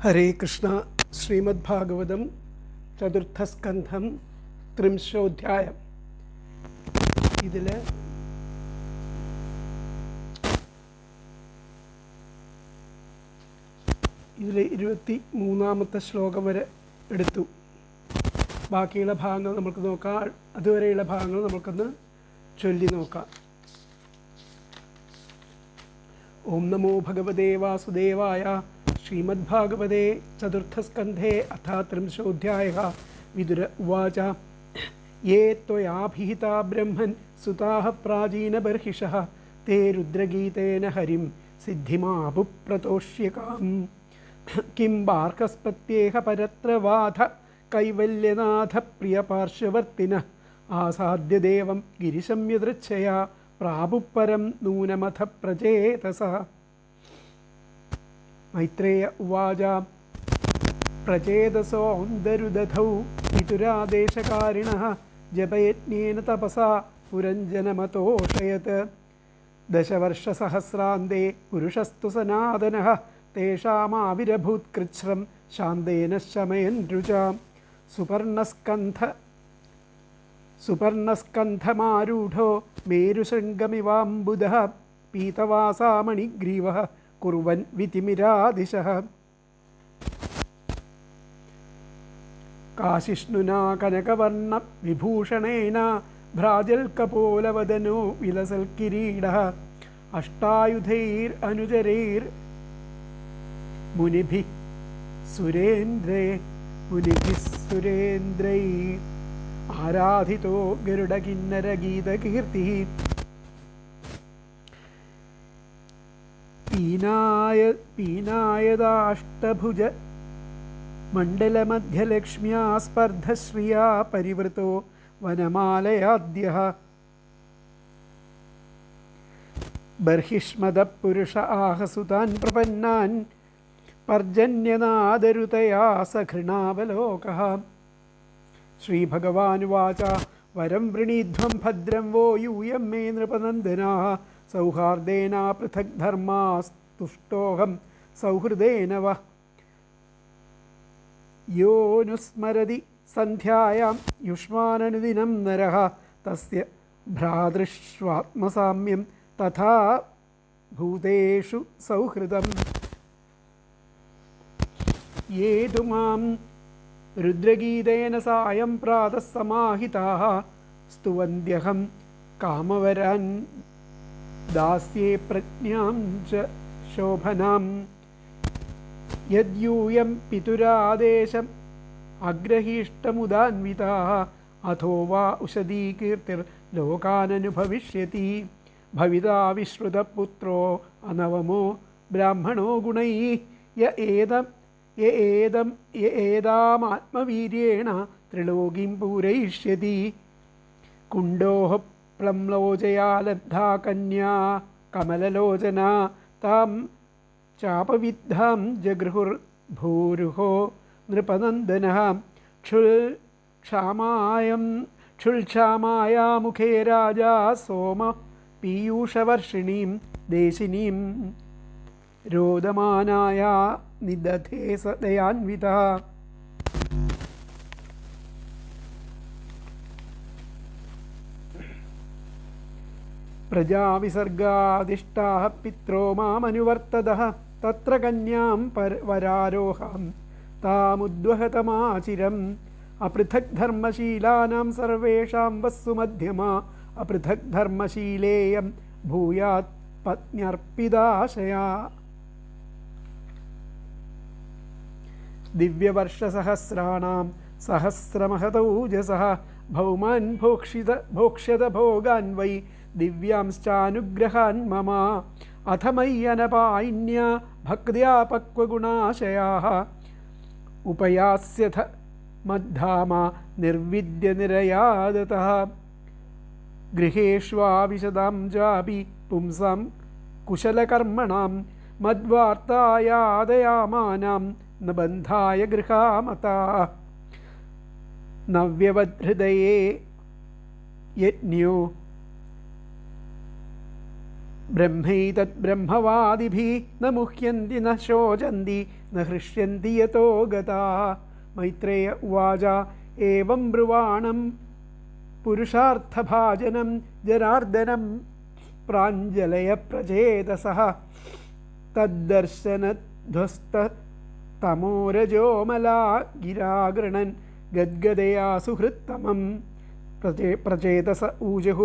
ഹരേ കൃഷ്ണ. ശ്രീമദ്ഭാഗവതം ചതുർത്ഥസ്കന്ധം ത്രിംശോധ്യായം. ഇതിൽ 23-ാമത്തെ ശ്ലോകം വരെ എടുത്തു. ബാക്കിയുള്ള ഭാഗങ്ങൾ നമുക്ക് നോക്കാം. അതുവരെയുള്ള ഭാഗങ്ങൾ നമുക്കൊന്ന് ചൊല്ലി നോക്കാം. ഓം നമോ ഭഗവതേ വാസുദേവായ. ശ്രീമദ്ഭാഗവതേ ചതുർത്ഥസ്കന്ധേ അഥ ത്രിംശോധ്യായഃ. വിദുര ഉവാച. യേ ത്വയാഭിഹിതാ ബ്രഹ്മൻ സുതാഃ പ്രാചീനബർഹിഷഃ തേ രുദ്രഗീതേന ഹരിം സിദ്ധിമാപുപ്രതോഷ്യകാം. കിം ബാർഹസ്പത്യേഹ പരത്രവാധ കൈവല്യനാഥ പ്രിയപാർശ്വവർത്തിനഃ ആസാദ്യദേവം ഗിരിശം യദൃച്ഛയാ പ്രാപുപരം നൂനമഥ പ്രചേതസഃ. മൈത്രേയ ഉവാച. പ്രചേതസോऽന്തരുദധൗ പിതുരാദേശകാരിണഃ ജപയജ്ഞേന തപസാ പുരഞ്ജനമതോഷയത്. ദശവർഷസഹസ്രാന്തേ പുരുഷസ്തു സനാതനഃ തേഷാമാവിരഭൂത്കൃച്ഛ്രം ശാന്തേന ശമയൻ രുചാം. സുപർണസ്കന്ധമാരൂഢോ മേരുശൃംഗമിവാംബുധഃ പീതവാസാമണിഗ്രീവഃ കുർവൻ വിതിമിരാദിശഃ. കാശിഷ്ണുനാ കനകവർണ്ണ വിഭൂഷണേന ഭ്രാജൽകപോലവദനോ വിലസൽക്കിരീടഃ. അഷ്ടായുധൈരനുചരൈർ മുനിഭിः സുരേന്ദ്രൈർ ആരാധിതോ ഗരുഡകിന്നരഗീതകീർത്തിഃ. പീനായദാഷ്ടഭുജ മണ്ഡലമധ്യലക്ഷ്മ്യാ സ്പർദ്ധശ്രിയാ പരിവൃതോ വനമാലയാദ്യഃ. ബർഹിഷ്മദപുരുഷ ആഹസുതാൻ പ്രപന്നാൻ പർജന്യനാദരുതയാ സഘൃണാവലോകഃ. ശ്രീഭഗവാനുവാച. വരം വൃണീധ്വം ഭദ്രം വോ യൂയം മേ നൃപനന്ദനാഃ സൗഹാർദ്ദേന പൃഥക് ധർമാസ്തുഷ്ടോഹം സൗഹൃദേന വ. യോനുസ്മരതി സന്ധ്യായാം യുഷ്മാനനുദിനം നരഃ തസ്യ ഭ്രാതൃഷ്വാത്മസാമ്യം തഥാ ഭൂതേഷു സൗഹൃദം. യേ തു മാം രുദ്രഗീതേന സായം പ്രാതഃ സമാഹിതാഃ സ്തുവന്ത്യഹം കാമവരാൻ ദാസ്യേ പ്രജ്ഞാം ച ശോഭനാം. യദ്യൂയം പിതുരാദേശം അഗ്രഹീഷ്ടമുദാന്വിതാഃ അഥോ വാ ഉഷതീകീർത്തിർ ലോകാനനുഭവിഷ്യതി. ഭവിതാ വിശ്രുതപുത്രോ അനവമോ ബ്രാഹ്മണോ ഗുണൈഃ ഏതാമാത്മവീര്യേണ ത്രിലോകീം പൂരയിഷ്യതി. കുണ്ടോഃ പ്ലംലോചയാ ലബ്ധാ കന്യാ കമലലോചനാ താം ചാപവിദ്ധാം ജഗൃഹുർഭൂരുഹോ നൃപനന്ദനഃ. ക്ഷുൽക്ഷാമായാ മുഖേ രാജാ സോമ പീയൂഷവർഷിണീം ദേശിനീം രോദമാനായാ നിദധേ സദയാന്വിതഃ. പ്രജാവിസർഗാദിഷ്ടാഃ പിത്രോ മാമനുവർത്തതഃ തത്ര കന്യാം വരാരോഹം താമുദ്വഹതമാചിരം. അപൃഥക് ധർമ്മശീലാനാം സർവേഷാം വസ്സു മധ്യമാ അപൃഥക് ധർമ്മശീലേയം ഭൂയാത് പത്ന്യർപ്പിതാശയാ. ദിവ്യവർഷസഹസ്രാണാം സഹസ്രമഹതൗജസഃ ഭൗമാൻ ഭോക്ഷ്യത ഭോഗാൻ വൈ ദിവ്യാംശ്ചാനുഗ്രഹാൻ മമ. അഥ മയ്യനപായിന്യാ ഭക്ത്യാ പക്വഗുണാശയാഃ ഉപയാസ്യഥ മദ്ധാമ നിർവിദ്യ നിരയാദതഃ. ഗൃഹേഷ്വാവിശദാം ജാപി പുംസാം കുശലകർമ്മണാം മദ്വാർത്തായാദയാമാനാം ന ബന്ധായ ഗൃഹാമതാഃ. നവ്യവദ്ഹൃദയേ യജ്ഞോ ബ്രഹ്മൈതദ്ബ്രഹ്മവാദിഭിः ന മുഹ്യന്തി ന ശോചന്തി ന ഹൃഷ്യന്തി യതോ ഗതാഃ. മൈത്രേയ ഉവാച ഏവം ബ്രുവാണം പുരുഷാർത്ഥഭാജനം ജനാർദ്ദനം പ്രാഞ്ജലയ പ്രചേതസഃ. തദ്ദർശനധ്വസ്തമോരജോമലാ ഗിരാഗൃണൻ ഗദ്ഗദയാ സുഹൃത്തമം. പ്രചേതസ ഊജുഃ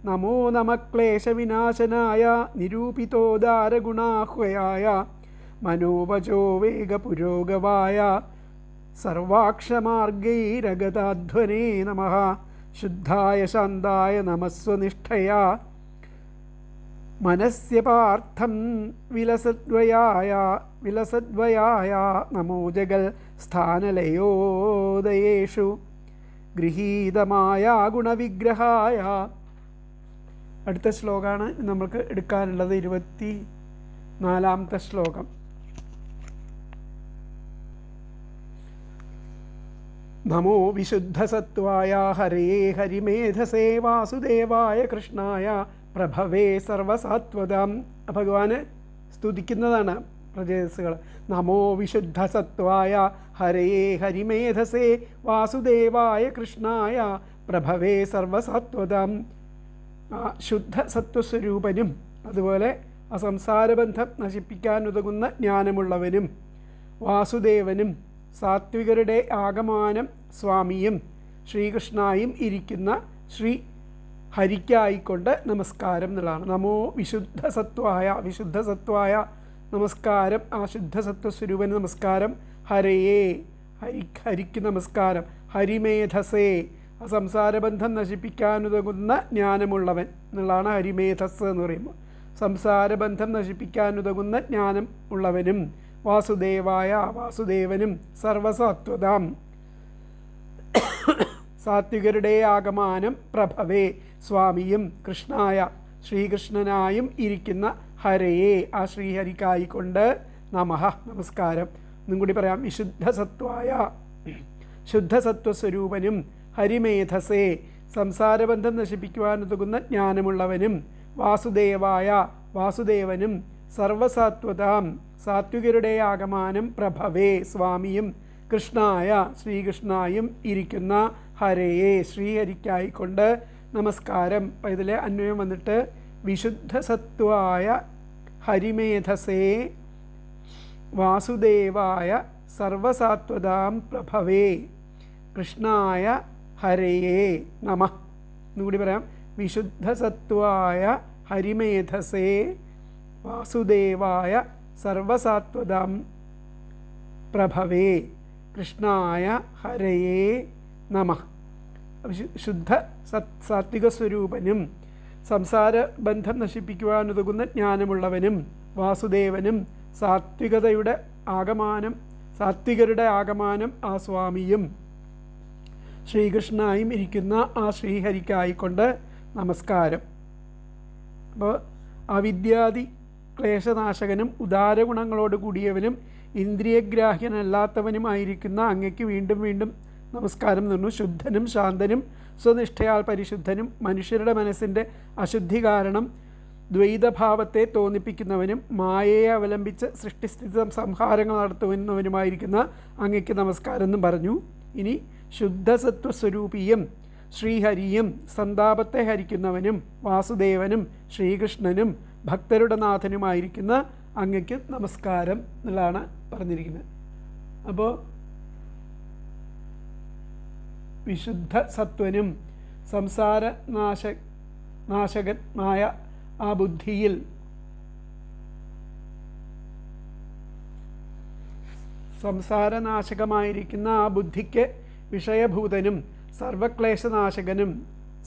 നമോ നമഃ ക്ലേശവിനാശനായ നിരൂപിതോദാരഗുണാഹ്വയായ മനോവചോ വേഗപുരോഗവായ സർവാക്ഷമാർഗൈരഗതാധ്വനേ നമഃ. ശുദ്ധായ ശാന്തായ നമസ്വനിഷ്ഠയാ മനസ്യ പാർത്ഥം വിലസദ്വയായ നമോ ജഗൽ സ്ഥാനലയോദയേഷു ഗൃഹീതമായ ഗുണവിഗ്രഹായ. അടുത്ത ശ്ലോകമാണ് നമുക്ക് എടുക്കാനുള്ളത്. 24ാമത്തെ ശ്ലോകം. നമോ വിശുദ്ധസത്വായ ഹരേ ഹരിമേധസേ വാസുദേവായ കൃഷ്ണായ പ്രഭവേ സർവസാത്വതാം. ഭഗവാന് സ്തുതിക്കുന്നതാണ് പ്രചേതസ്സുകൾ. നമോ വിശുദ്ധസത്വായ ഹരേ ഹരിമേധസേ വാസുദേവായ കൃഷ്ണായ പ്രഭവേ സർവസാത്വതാം. ശുദ്ധ സത്വസ്വരൂപനും അതുപോലെ അസംസാരബന്ധം നശിപ്പിക്കാനുതകുന്ന ജ്ഞാനമുള്ളവനും വാസുദേവനും സാത്വികരുടെ ആകമാനം സ്വാമിയും ശ്രീകൃഷ്ണായും ഇരിക്കുന്ന ശ്രീ ഹരിക്കായിക്കൊണ്ട് നമസ്കാരം എന്നുള്ളതാണ്. നമോ വിശുദ്ധസത്വായ നമസ്കാരം. ആ ശുദ്ധസത്വസ്വരൂപന് നമസ്കാരം. ഹരയേ ഹരിക്ക് നമസ്കാരം. ഹരിമേധസേ സംസാരബന്ധം നശിപ്പിക്കാനുതകുന്ന ജ്ഞാനമുള്ളവൻ എന്നുള്ളതാണ് ഹരിമേധസ് എന്ന് പറയുമ്പോൾ. സംസാരബന്ധം നശിപ്പിക്കാനുതകുന്ന ജ്ഞാനം ഉള്ളവനും വാസുദേവായ വാസുദേവനും സർവസാത്വതാം സാത്വികരുടെ ആകമാനം പ്രഭവേ സ്വാമിയും കൃഷ്ണായ ശ്രീകൃഷ്ണനായും ഇരിക്കുന്ന ഹരയെ ആ ശ്രീഹരിക്കായിക്കൊണ്ട് നമഃ നമസ്കാരം. ഒന്നും കൂടി പറയാം. വിശുദ്ധസത്വായ ശുദ്ധസത്വസ്വരൂപനും ഹരിമേധസേ സംസാരബന്ധം നശിപ്പിക്കുവാനുതകുന്ന ജ്ഞാനമുള്ളവനും വാസുദേവായ വാസുദേവനും സർവസാത്വതാം സാത്വികരുടെ ആകമാനം പ്രഭവേ സ്വാമിയും കൃഷ്ണായ ശ്രീകൃഷ്ണായും ഇരിക്കുന്ന ഹരയെ ശ്രീഹരിക്കായിക്കൊണ്ട് നമസ്കാരം. അപ്പം ഇതിലെ അന്വയം വന്നിട്ട് വിശുദ്ധസത്വായ ഹരിമേധസേ വാസുദേവായ സർവസാത്വതാം പ്രഭവേ കൃഷ്ണായ ഹരയേ നമഃ. എന്നുകൂടി പറയാം. വിശുദ്ധസത്വായ ഹരിമേധസേ വാസുദേവായ സർവസാത്വതാം പ്രഭവേ കൃഷ്ണായ ഹരയേ നമഃ. ശുദ്ധ സാത്വിക സ്വരൂപനും സംസാരബന്ധം നശിപ്പിക്കുവാനുതകുന്ന ജ്ഞാനമുള്ളവനും വാസുദേവനും സാത്വികരുടെ ആകമാനം ആ സ്വാമിയും ശ്രീകൃഷ്ണായും ഇരിക്കുന്ന ആ ശ്രീഹരിക്കായിക്കൊണ്ട് നമസ്കാരം. അപ്പോൾ അവിദ്യാദി ക്ലേശനാശകനും ഉദാരഗുണങ്ങളോട് കൂടിയവനും ഇന്ദ്രിയഗ്രാഹ്യനല്ലാത്തവനുമായിരിക്കുന്ന അങ്ങയ്ക്ക് വീണ്ടും വീണ്ടും നമസ്കാരം നിന്നു. ശുദ്ധനും ശാന്തനും സ്വനിഷ്ഠയാൽ പരിശുദ്ധനും മനുഷ്യരുടെ മനസ്സിൻ്റെ അശുദ്ധി കാരണം ദ്വൈതഭാവത്തെ തോന്നിപ്പിക്കുന്നവനും മായയെ അവലംബിച്ച് സൃഷ്ടിസ്ഥിതി സംഹാരങ്ങൾ നടത്തുന്നവനുമായിരിക്കുന്ന അങ്ങയ്ക്ക് നമസ്കാരം എന്നും പറഞ്ഞു. ഇനി ശുദ്ധസത്വസ്വരൂപിയും ശ്രീഹരിയും സന്താപത്തെ ഹരിക്കുന്നവനും വാസുദേവനും ശ്രീകൃഷ്ണനും ഭക്തരുടെ നാഥനുമായിരിക്കുന്ന അങ്ങയ്ക്ക് നമസ്കാരം എന്നുള്ളതാണ് പറഞ്ഞിരിക്കുന്നത്. അപ്പോൾ വിശുദ്ധ സത്വനും നാശകമായ ആ ബുദ്ധിയിൽ സംസാരനാശകമായിരിക്കുന്ന ആ ബുദ്ധിക്ക് വിഷയഭൂതനും സർവക്ലേശനാശകനും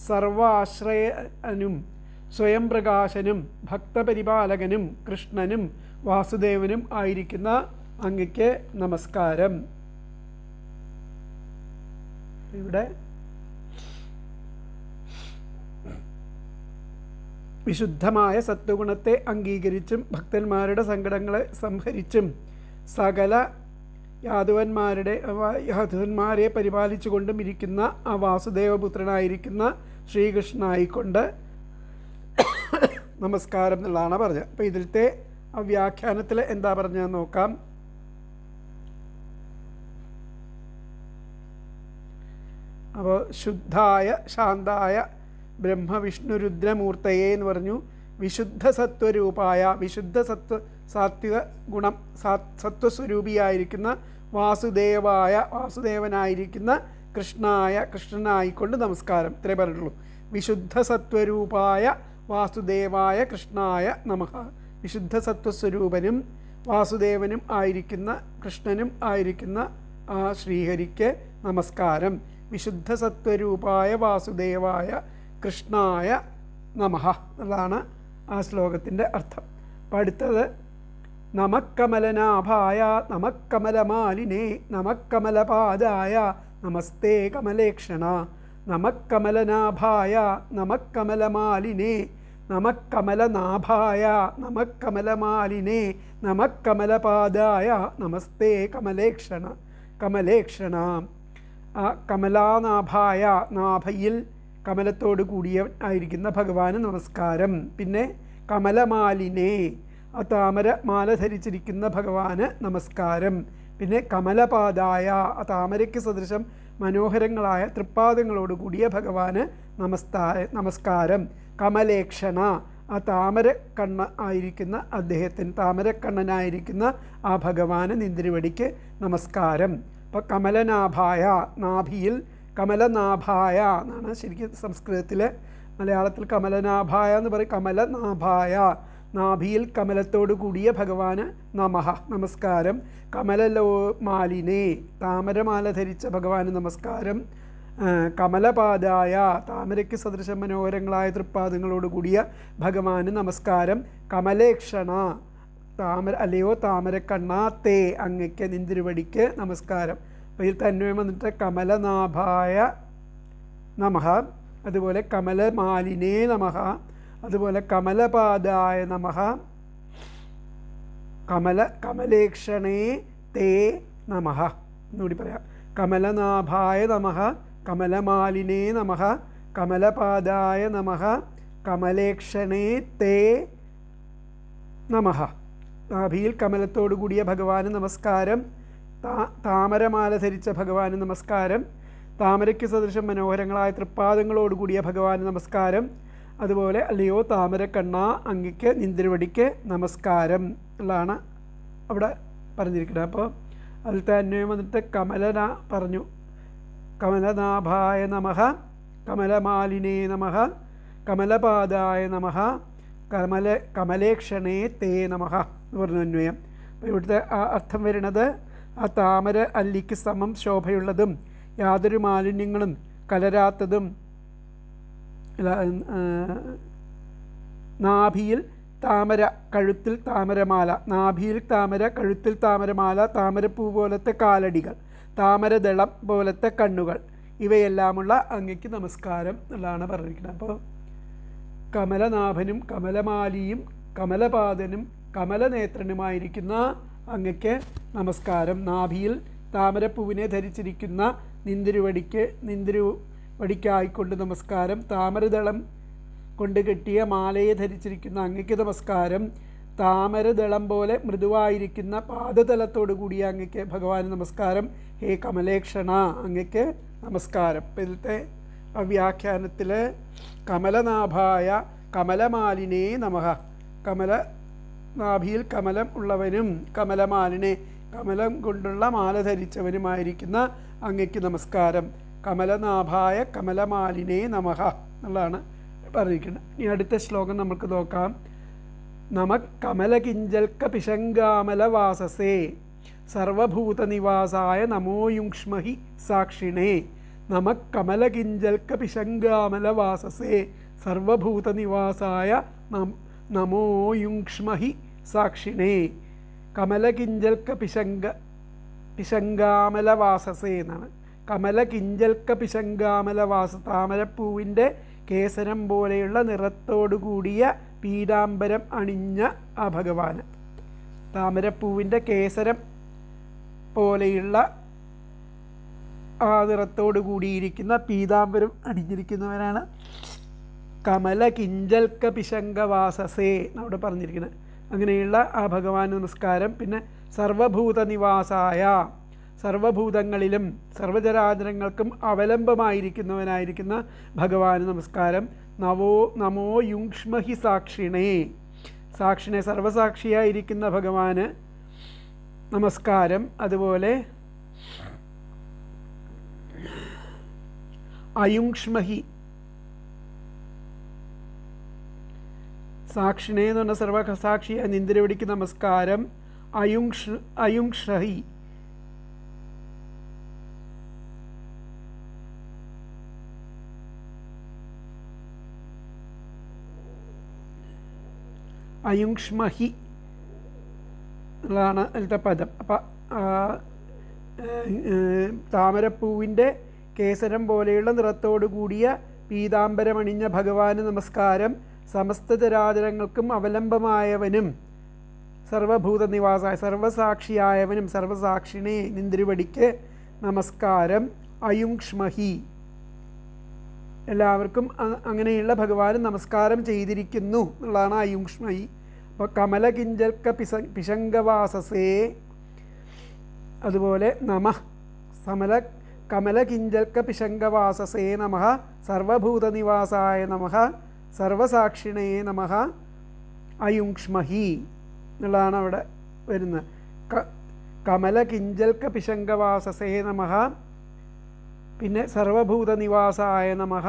സർവാശ്രയനും സ്വയം പ്രകാശനും ഭക്തപരിപാലകനും കൃഷ്ണനും വാസുദേവനും ആയിരിക്കുന്ന അങ്ങയ്ക്ക് നമസ്കാരം. ഇവിടെ വിശുദ്ധമായ സത്വഗുണത്തെ അംഗീകരിച്ചും ഭക്തന്മാരുടെ സങ്കടങ്ങളെ സംഹരിച്ചും സകല യാദവന്മാരെ പരിപാലിച്ചുകൊണ്ടും ഇരിക്കുന്ന ആ വാസുദേവപുത്രനായിരിക്കുന്ന ശ്രീകൃഷ്ണനായിക്കൊണ്ട് നമസ്കാരം എന്നുള്ളതാണ് പറഞ്ഞത്. അപ്പോൾ ഇതിലത്തെ ആ വ്യാഖ്യാനത്തിൽ എന്താ പറഞ്ഞതെന്ന് നോക്കാം. അപ്പോൾ ശുദ്ധായ ശാന്തായ ബ്രഹ്മവിഷ്ണുരുദ്രമൂർത്തയെ എന്ന് പറഞ്ഞു. വിശുദ്ധ സത്വരൂപായ വിശുദ്ധ സാത്വിക ഗുണം സത്വസ്വരൂപിയായിരിക്കുന്ന വാസുദേവനായിരിക്കുന്ന കൃഷ്ണനായിക്കൊണ്ട് നമസ്കാരം. ഇത്രേ പറഞ്ഞിട്ടുള്ളൂ. വിശുദ്ധ സത്വരൂപായ വാസുദേവായ കൃഷ്ണായ നമഃ. വിശുദ്ധ സത്വസ്വരൂപനും വാസുദേവനും ആയിരിക്കുന്ന കൃഷ്ണനും ആയിരിക്കുന്ന ആ ശ്രീഹരിക്ക് നമസ്കാരം. വിശുദ്ധ സത്വരൂപായ വാസുദേവായ കൃഷ്ണായ നമഃ എന്നുള്ളതാണ് ആ ശ്ലോകത്തിൻ്റെ അർത്ഥം. അപ്പം അടുത്തത് നമക്കമലനാഭായ നമക്കമലമാലിനേ നമക്കമലപാദായ നമസ്തേ കമലേക്ഷണ. നമക്കമലനാഭായ നമക്കമലമാലിനേ നമക്കമലനാഭായ നമക്കമലമാലിനേ നമക്കമലപാദായ നമസ്തേ കമലേക്ഷണ. ആ കമലാനാഭായ നാഭയിൽ കമലത്തോട് കൂടിയ ആയിരിക്കുന്ന ഭഗവാന് നമസ്കാരം. പിന്നെ കമലമാലിനേ ആ താമര മാല ധരിച്ചിരിക്കുന്ന ഭഗവാന് നമസ്കാരം. പിന്നെ കമലപാദായ ആ താമരയ്ക്ക് സദൃശം മനോഹരങ്ങളായ തൃപ്പാദങ്ങളോട് കൂടിയ ഭഗവാന് നമസ്കാരം. കമലേക്ഷണ ആ താമരക്കണ്ണ ആയിരിക്കുന്ന അദ്ദേഹത്തിന് താമരക്കണ്ണനായിരിക്കുന്ന ആ ഭഗവാന് നിന്തിരുവടിക്ക് നമസ്കാരം. അപ്പോൾ കമലനാഭായ നാഭിയിൽ കമലനാഭായ എന്നാണ് ശരിക്കും സംസ്കൃതത്തിൽ. മലയാളത്തിൽ കമലനാഭായ എന്ന് പറയും. കമലനാഭായ നാഭിയിൽ കമലത്തോടു കൂടിയ ഭഗവാന് നമഃ നമസ്കാരം. കമലമാലിനേ താമരമാല ധരിച്ച ഭഗവാന് നമസ്കാരം. കമലപാദായ താമരയ്ക്ക് സദൃശം മനോഹരങ്ങളായ തൃപ്പാദങ്ങളോട് കൂടിയ ഭഗവാന് നമസ്കാരം. കമലേക്ഷണ അല്ലയോ താമരക്കണ്ണ തേ അങ്ങയ്ക്ക് നിന്തിരുവടിക്ക് നമസ്കാരം. അപ്പോൾ ഇതിൽ തന്വയം വന്നിട്ട് കമലനാഭായ നമഃ, അതുപോലെ കമലമാലിനേ നമഃ, അതുപോലെ കമലപാദായ നമഃ, കമലേക്ഷണേ തേ നമഃ എന്നുകൂടി പറയാം. കമലനാഭായ നമഃ, കമലമാലിനേ നമഃ, കമലപാദായ നമഃ, കമലേക്ഷണേ തേ നമഃ. നാഭിയിൽ കമലത്തോടു കൂടിയ ഭഗവാന് നമസ്കാരം. താമരമാല ധരിച്ച ഭഗവാന് നമസ്കാരം. താമരയ്ക്ക് സദൃശം മനോഹരങ്ങളായ തൃപ്പാദങ്ങളോടുകൂടിയ ഭഗവാന് നമസ്കാരം. അതുപോലെ അല്ലയോ താമരക്കണ്ണ അങ്ങയ്ക്ക് നിന്തിരുവടിക്ക് നമസ്കാരം എന്നുള്ളതാണ് അവിടെ പറഞ്ഞിരിക്കുന്നത്. അപ്പോൾ അതിൽ തന്നെ വന്നിട്ട് പറഞ്ഞു. കമലനാഭായ നമഃ, കമലമാലിനേ നമഃ, കമലപാദായ നമഃ, കമലേക്ഷണേ തേ നമഃ എന്ന് പറഞ്ഞു അന്വയം. അപ്പോൾ ഇവിടുത്തെ ആ അർത്ഥം വരുന്നത് ആ താമര അല്ലിക്ക് സമം ശോഭയുള്ളതും യാതൊരു മാലിന്യങ്ങളും കലരാത്തതും നാഭിയിൽ താമര കഴുത്തിൽ താമരമാല, നാഭിയിൽ താമര കഴുത്തിൽ താമരമാല, താമരപ്പൂ പോലത്തെ കാലടികൾ, താമരദളം പോലത്തെ കണ്ണുകൾ, ഇവയെല്ലാമുള്ള അങ്ങയ്ക്ക് നമസ്കാരം എന്നുള്ളതാണ് പറഞ്ഞിരിക്കുന്നത്. അപ്പോൾ കമലനാഭനും കമലമാലിയും കമലപാദനും കമലനേത്രനുമായിരിക്കുന്ന അങ്ങയ്ക്ക് നമസ്കാരം. നാഭിയിൽ താമരപ്പൂവിനെ ധരിച്ചിരിക്കുന്ന നിന്തിരുവടിക്കായിക്കൊണ്ട് നമസ്കാരം. താമരദളം കൊണ്ട് കെട്ടിയ മാലയെ ധരിച്ചിരിക്കുന്ന അങ്ങയ്ക്ക് നമസ്കാരം. താമരദളം പോലെ മൃദുവായിരിക്കുന്ന പാദതലത്തോടു കൂടിയ അങ്ങയ്ക്ക് ഭഗവാന് നമസ്കാരം. ഹേ കമലേക്ഷണ അങ്ങയ്ക്ക് നമസ്കാരം. ഇപ്പം ഇതിലത്തെ വ്യാഖ്യാനത്തിൽ കമലനാഭായ കമലമാലിനേ നമഃ, നാഭിയിൽ കമലം ഉള്ളവനും കമലമാലിനെ കമലം കൊണ്ടുള്ള മാല ധരിച്ചവനുമായിരിക്കുന്ന അങ്ങയ്ക്ക് നമസ്കാരം. കമലനാഭായ കമലമാലിനേ നമഃ എന്നുള്ളതാണ് പറഞ്ഞിരിക്കുന്നത്. ഇനി അടുത്ത ശ്ലോകം നമുക്ക് നോക്കാം. കമലകിഞ്ചൽക്ക പിശങ്കാമലവാസസേ സർവഭൂതനിവാസായ നമോ യുങ്ഷ്മഹി സാക്ഷിണേ. കമലകിഞ്ചൽക്ക പിശങ്കാമലവാസസേ സർവഭൂതനിവാസായ നമോ യുങ്ഷ്മഹി സാക്ഷിണേ. കമലകിഞ്ചൽക്ക പിശങ്കാമലവാസസേ എന്നാണ്. കമലകിഞ്ചൽക്ക പിശങ്കാമലവാസ താമരപ്പൂവിൻ്റെ കേസരം പോലെയുള്ള നിറത്തോടുകൂടിയ പീതാംബരം അണിഞ്ഞ ആ ഭഗവാന്, താമരപ്പൂവിൻ്റെ കേസരം പോലെയുള്ള ആ നിറത്തോടു കൂടിയിരിക്കുന്ന പീതാംബരം അണിഞ്ഞിരിക്കുന്നവനാണ് കമല കിഞ്ചൽക്ക പിശങ്കവാസസേ എന്നവിടെ പറഞ്ഞിരിക്കുന്നത്. അങ്ങനെയുള്ള ആ ഭഗവാൻ നമസ്കാരം. പിന്നെ സർവഭൂത നിവാസായ, സർവഭൂതങ്ങളിലും സർവചരാചരങ്ങൾക്കും അവലംബമായിരിക്കുന്നവനായിരിക്കുന്ന ഭഗവാന് നമസ്കാരം. നമോ യുങ്ഷ്മഹി സാക്ഷിണേ, സാക്ഷിണെ സർവസാക്ഷിയായിരിക്കുന്ന ഭഗവാന് നമസ്കാരം. അതുപോലെ അയുങ്ഷ്മഹി, സാക്ഷിണേ എന്ന് പറഞ്ഞ സർവസാക്ഷിയായ നിന്ദിരവടിക്ക് നമസ്കാരം. അയുങ്ഷഹി, അയുങ്ഷ്മഹി ഉള്ളതാണ് അതിലത്തെ പദം. അപ്പം താമരപ്പൂവിൻ്റെ കേസരം പോലെയുള്ള നിറത്തോടു കൂടിയ പീതാംബരമണിഞ്ഞ ഭഗവാന് നമസ്കാരം. സമസ്ത ചരാചരങ്ങൾക്കും അവലംബമായവനും സർവഭൂത നിവാസായ സർവസാക്ഷിയായവനും സർവസാക്ഷിണേ നിന്തിരുവടിക്ക് നമസ്കാരം. അയുങ്ഷ്മഹി, എല്ലാവർക്കും അങ്ങനെയുള്ള ഭഗവാന് നമസ്കാരം ചെയ്തിരിക്കുന്നു എന്നുള്ളതാണ് അയുങ്ഷ്മഹി. അപ്പോൾ കമലകിഞ്ചൽക്ക പിശങ്കവാസസേ, അതുപോലെ നമഃ കമലകിഞ്ചൽക്ക പിശങ്കവാസസേ നമഃ, സർവഭൂതനിവാസായ നമഃ, സർവസാക്ഷിണേ നമഃ, അയുങ്ഷ്മഹി എന്നുള്ളതാണ് അവിടെ വരുന്നത്. കമലകിഞ്ചൽക്ക പിശങ്കവാസസേ നമഃ, പിന്നെ സർവഭൂതനിവാസായ നമഃ,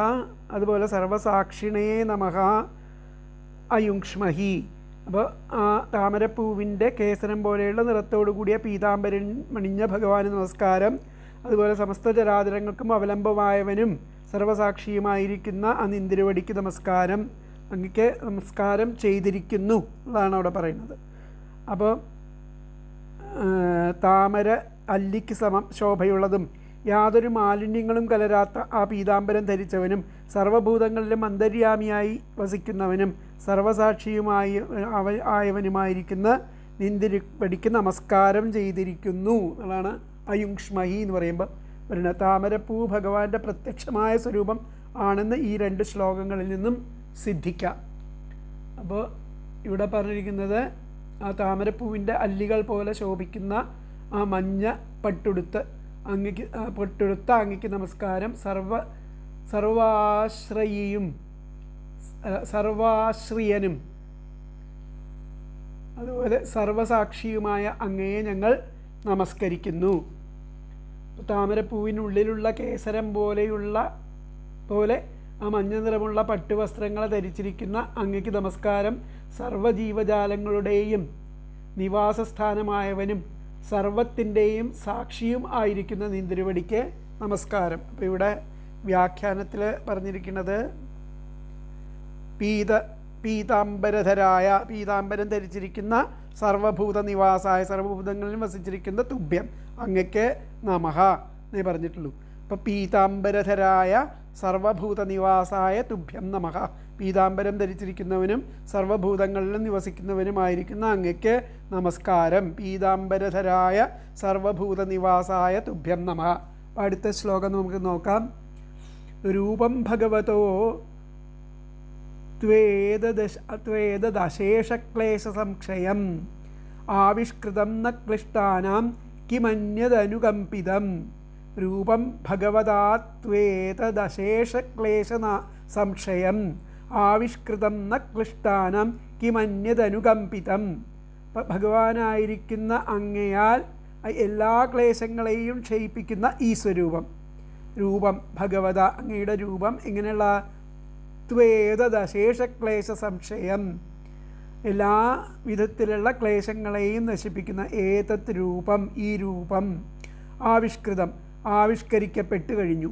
അതുപോലെ സർവസാക്ഷിണേ നമഃ, അയുങ്ഷ്മഹി. അപ്പോൾ ആ താമരപ്പൂവിൻ്റെ കേസരം പോലെയുള്ള നിറത്തോടു കൂടിയ പീതാംബരൻ മണിഞ്ഞ ഭഗവാന് നമസ്കാരം. അതുപോലെ സമസ്ത ചരാചരങ്ങൾക്കും അവലംബമായവനും സർവസാക്ഷിയുമായിരിക്കുന്ന ആ നിന്തിരുവടിക്ക് നമസ്കാരം. അങ്ങക്ക് നമസ്കാരം ചെയ്തിരിക്കുന്നു എന്നാണ് അവിടെ പറയുന്നത്. അപ്പോൾ താമര അല്ലിക്ക് സമം ശോഭയുള്ളതും യാതൊരു മാലിന്യങ്ങളും കലരാത്ത ആ പീതാംബരം ധരിച്ചവനും സർവഭൂതങ്ങളിലും അന്തര്യാമിയായി വസിക്കുന്നവനും ആയവനുമായിരിക്കുന്ന നിന്തിരുവടിക്ക് നമസ്കാരം ചെയ്തിരിക്കുന്നു എന്നുള്ളതാണ് അയുങ്ഷ്മഹി എന്ന് പറയുമ്പോൾ പറയുന്നത്. താമരപ്പൂ ഭഗവാന്റെ പ്രത്യക്ഷമായ സ്വരൂപം ആണെന്ന് ഈ രണ്ട് ശ്ലോകങ്ങളിൽ നിന്നും സിദ്ധിക്കാം. അപ്പോൾ ഇവിടെ പറഞ്ഞിരിക്കുന്നത് ആ താമരപ്പൂവിൻ്റെ അല്ലികൾ പോലെ ശോഭിക്കുന്ന ആ മഞ്ഞ പട്ടുടുത്ത അങ്ങയ്ക്ക് നമസ്കാരം. സർവാശ്രയനും അതുപോലെ സർവസാക്ഷിയുമായ അങ്ങയെ ഞങ്ങൾ നമസ്കരിക്കുന്നു. താമരപ്പൂവിനുള്ളിലുള്ള കേസരം പോലെ ആ മഞ്ഞ നിറമുള്ള പട്ടുവസ്ത്രങ്ങൾ ധരിച്ചിരിക്കുന്ന അങ്ങയ്ക്ക് നമസ്കാരം. സർവജീവജാലങ്ങളുടെയും നിവാസസ്ഥാനമായവനും സർവത്തിൻ്റെയും സാക്ഷിയും ആയിരിക്കുന്ന നിന്തിരുവടിക്ക് നമസ്കാരം. അപ്പോൾ ഇവിടെ വ്യാഖ്യാനത്തിൽ പറഞ്ഞിരിക്കുന്നത് പീതാംബരധരായ, പീതാംബരം ധരിച്ചിരിക്കുന്ന സർവഭൂത നിവാസായ, സർവഭൂതങ്ങളിൽ വസിച്ചിരിക്കുന്ന തുഭ്യം അങ്ങയ്ക്ക് നമഃ എന്നേ പറഞ്ഞിട്ടുള്ളൂ. അപ്പോൾ പീതാംബരധരായ സർവഭൂത നിവാസായ തുഭ്യം നമഃ, പീതാംബരം ധരിച്ചിരിക്കുന്നവനും സർവഭൂതങ്ങളിലും നിവസിക്കുന്നവനുമായിരിക്കുന്ന അങ്ങയ്ക്ക് നമസ്കാരം. പീതാംബരധരായ സർവഭൂത നിവാസായ തുഭ്യം നമഃ. അടുത്ത ശ്ലോകം നമുക്ക് നോക്കാം. രൂപം ഭഗവതോ ത്വേദശേഷക്ലേശസംക്ഷയം ആവിഷ്കൃതം ന ക്ലിഷ്ടാനാം കിമന്യദനുകമ്പിതം. രൂപം ഭഗവതാ ത്വേതദശേഷക്ലേശ സംശയം ആവിഷ്കൃതം ന ക്ലിഷ്ടാനാം കിമന്യദനുകമ്പിതം. ഭഗവാനായിരിക്കുന്ന അങ്ങയാൽ എല്ലാ ക്ലേശങ്ങളെയും ക്ഷയിപ്പിക്കുന്ന ഈ സ്വരൂപം. രൂപം ഭഗവത, അങ്ങയുടെ രൂപം എങ്ങനെയുള്ള ത്വേതദശേഷക്ലേശ സംശയം, എല്ലാ വിധത്തിലുള്ള ക്ലേശങ്ങളെയും നശിപ്പിക്കുന്ന ഏതത് രൂപം, ഈ രൂപം. ആവിഷ്കൃതം, ആവിഷ്കരിക്കപ്പെട്ടു കഴിഞ്ഞു.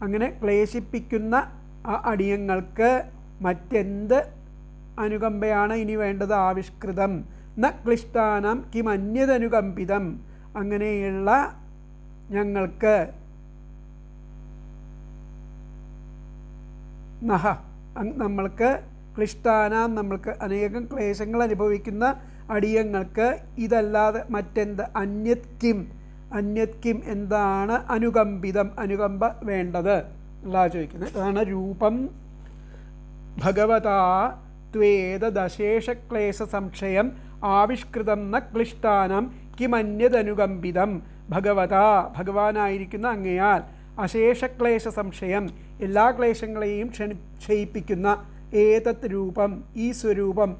അങ്ങനെ ക്ലേശിപ്പിക്കുന്ന ആ അടിയങ്ങൾക്ക് മറ്റെന്ത് അനുകമ്പയാണ് ഇനി വേണ്ടത്? ആവിഷ്കൃതം ന ക്ലിഷ്ടാനം കിമന്യതനുകമ്പിതം. അങ്ങനെയുള്ള ഞങ്ങൾക്ക് നഹ, നമ്മൾക്ക് ക്ലിഷ്ടാനാം, നമ്മൾക്ക് അനേകം ക്ലേശങ്ങൾ അനുഭവിക്കുന്ന അടിയങ്ങൾക്ക് ഇതല്ലാതെ മറ്റെന്ത്? അന്യത് കിം എന്താണ് അനുകമ്പിതം, അനുകമ്പ വേണ്ടത് എന്നാ ചോദിക്കുന്നത്. അതാണ് രൂപം. ഭഗവതാ ത്വേതദശേഷക്ലേശസംശയം ആവിഷ്കൃതം ന ക്ലിഷ്ടാനം കിമന്യതനുകമ്പിതം. ഭഗവതാ ഭഗവാനായിരിക്കുന്ന അങ്ങയാൽ അശേഷക്ലേശ സംശയം എല്ലാ ക്ലേശങ്ങളെയും ക്ഷയിപ്പിക്കുന്ന ഏതത് രൂപം ഈ സ്വരൂപം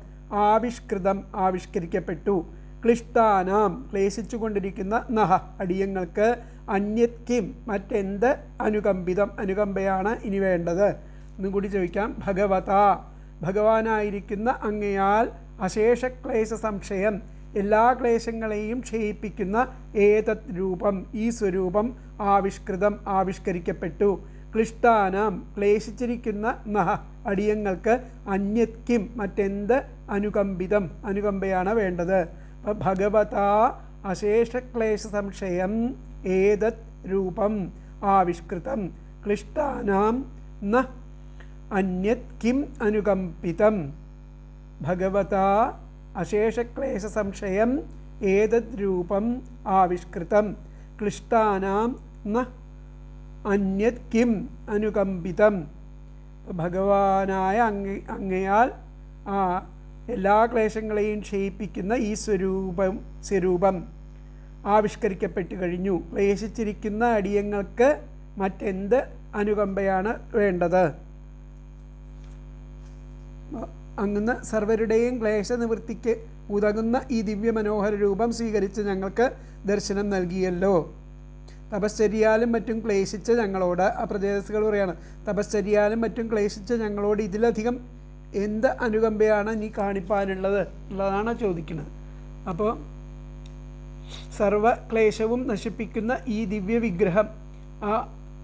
ആവിഷ്കൃതം ആവിഷ്കരിക്കപ്പെട്ടു. ക്ലിഷ്ടാനാം ക്ലേശിച്ചുകൊണ്ടിരിക്കുന്ന നഹ അടിയങ്ങൾക്ക് അന്യത് കിം മറ്റെന്ത് അനുകമ്പിതം അനുകമ്പയാണ് ഇനി വേണ്ടത് എന്നും കൂടി ചോദിക്കാം. ഭഗവതാ ഭഗവാനായിരിക്കുന്ന അങ്ങയാൽ അശേഷക്ലേശ സംശയം എല്ലാ ക്ലേശങ്ങളെയും ക്ഷയിപ്പിക്കുന്ന ഏതത് രൂപം ഈ സ്വരൂപം ആവിഷ്കൃതം ആവിഷ്കരിക്കപ്പെട്ടു. ക്ലിഷ്ടാനാം ക്ലേശിച്ചിരിക്കുന്ന നഹ അടിയങ്ങൾക്ക് അന്യത് കിം മറ്റെന്ത് അനുകമ്പിതം അനുകമ്പയാണ് വേണ്ടത്. ഭഗവതാ അശേഷക്ലേശ സംശയം ഏതത് രൂപം ആവിഷ്കൃതം ക്ലിഷ്ടാനാം ന അന്യത് കിം അനുകമ്പിതം. ഭഗവതാ അശേഷക്ലേശ സംശയം ഏതത് രൂപം ആവിഷ്കൃതം ക്ലിഷ്ടാനാം ന അന്യത് കിം അനുകമ്പിതം. ഭഗവാനായ അങ്ങയാൽ എല്ലാ ക്ലേശങ്ങളെയും ക്ഷയിപ്പിക്കുന്ന ഈ സ്വരൂപം ആവിഷ്കരിക്കപ്പെട്ടു കഴിഞ്ഞു. ക്ലേശിച്ചിരിക്കുന്ന അടിയങ്ങൾക്ക് മറ്റെന്ത് അനുകമ്പയാണ് വേണ്ടത്? അങ്ങ് സർവരുടെയും ക്ലേശനിവൃത്തിക്ക് ഉതകുന്ന ഈ ദിവ്യമനോഹര രൂപം സ്വീകരിച്ച് ഞങ്ങൾക്ക് ദർശനം നൽകിയല്ലോ. തപശ്ചര്യാലും മറ്റും ക്ലേശിച്ച് ഞങ്ങളോട് ആ പ്രജേതസ്സുകൾ പറയാണ്, തപശ്ചര്യാലും മറ്റും ക്ലേശിച്ച് ഞങ്ങളോട് ഇതിലധികം എന്ത് അനുകമ്പയാണ് നീ കാണിപ്പാനുള്ളത് എന്നുള്ളതാണ് ചോദിക്കുന്നത്. അപ്പോൾ സർവക്ലേശവും നശിപ്പിക്കുന്ന ഈ ദിവ്യ വിഗ്രഹം ആ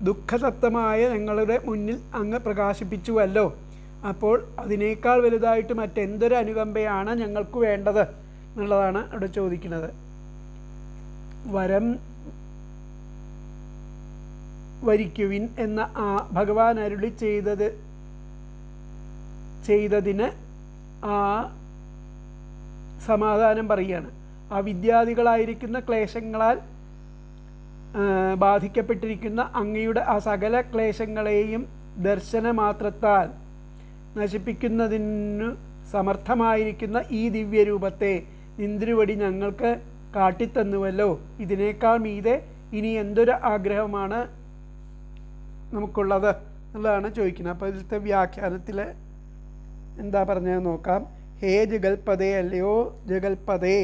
ദുഃഖതത്വമായ ഞങ്ങളുടെ മുന്നിൽ അങ്ങ് പ്രകാശിപ്പിച്ചുവല്ലോ. അപ്പോൾ അതിനേക്കാൾ വലുതായിട്ട് മറ്റെന്തൊരു അനുകമ്പയാണ് ഞങ്ങൾക്ക് വേണ്ടത് എന്നുള്ളതാണ് അവിടെ ചോദിക്കുന്നത്. വരം വരിക്കുവിൻ എന്ന ആ ഭഗവാൻ അരുളി ചെയ്തതിന് ആ സമാധാനം പറയുകയാണ്. ആ വിദ്യാദികളായിരിക്കുന്ന ക്ലേശങ്ങളാൽ ബാധിക്കപ്പെട്ടിരിക്കുന്ന അങ്ങയുടെ ആ സകല ക്ലേശങ്ങളെയും ദർശനമാത്രത്താൽ നശിപ്പിക്കുന്നതിനു സമർത്ഥമായിരിക്കുന്ന ഈ ദിവ്യരൂപത്തെ നിന്ദ്രുവടി ഞങ്ങൾക്ക് കാട്ടിത്തന്നുവല്ലോ. ഇതിനേക്കാൾ മീതെ ഇനി എന്തൊരു ആഗ്രഹമാണ് നമുക്കുള്ളത് എന്നുള്ളതാണ് ചോദിക്കുന്നത്. അപ്പോൾ ഇതിലത്തെ വ്യാഖ്യാനത്തിൽ എന്താ പറഞ്ഞത് നോക്കാം. ഹേ ജഗൽപദേ, അല്ലയോ ജഗൽപദേ,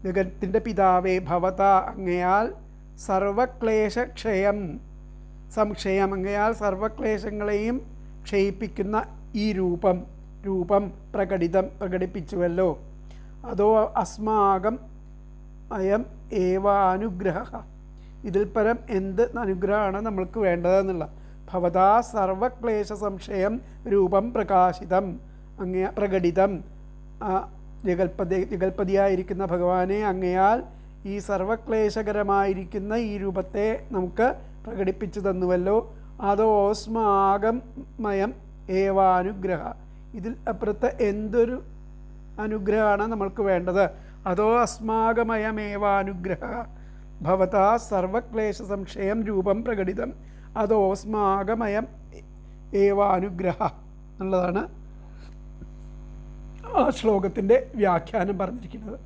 ജഗത്തിൻ്റെ പിതാവേ, ഭവത അങ്ങയാൽ സർവക്ലേശക്ഷയം സംക്ഷയം അങ്ങയാൽ സർവക്ലേശങ്ങളെയും ക്ഷയിപ്പിക്കുന്ന ഈ രൂപം പ്രകടിപ്പിച്ചുവല്ലോ. അതോ അസ്മാകം അയം ഏവാനുഗ്രഹ, ഇതിൽ പരം എന്ത് അനുഗ്രഹമാണ് നമ്മൾക്ക് വേണ്ടതെന്നുള്ള. ഭവതാ സർവക്ലേശ സംശയം രൂപം പ്രകാശിതം പ്രകടിതം. ജഗൽപതിയായിരിക്കുന്ന ഭഗവാനെ അങ്ങയാൽ ഈ സർവക്ലേശകരമായിരിക്കുന്ന ഈ രൂപത്തെ നമുക്ക് പ്രകടിപ്പിച്ചു തന്നുവല്ലോ. അതോ സ്മാകമയം ഏവാനുഗ്രഹ, ഇതിൽ അപ്പുറത്ത് എന്തൊരു അനുഗ്രഹമാണ് നമ്മൾക്ക് വേണ്ടത്? അതോ അസ്മാകമയമേവാനുഗ്രഹ ഭവതാ സർവക്ലേശ സംശയം രൂപം പ്രകടിതം അതോ സ്മാകമയം ഏവാനുഗ്രഹ എന്നുള്ളതാണ് ആ ശ്ലോകത്തിൻ്റെ വ്യാഖ്യാനം പറഞ്ഞിരിക്കുന്നത്.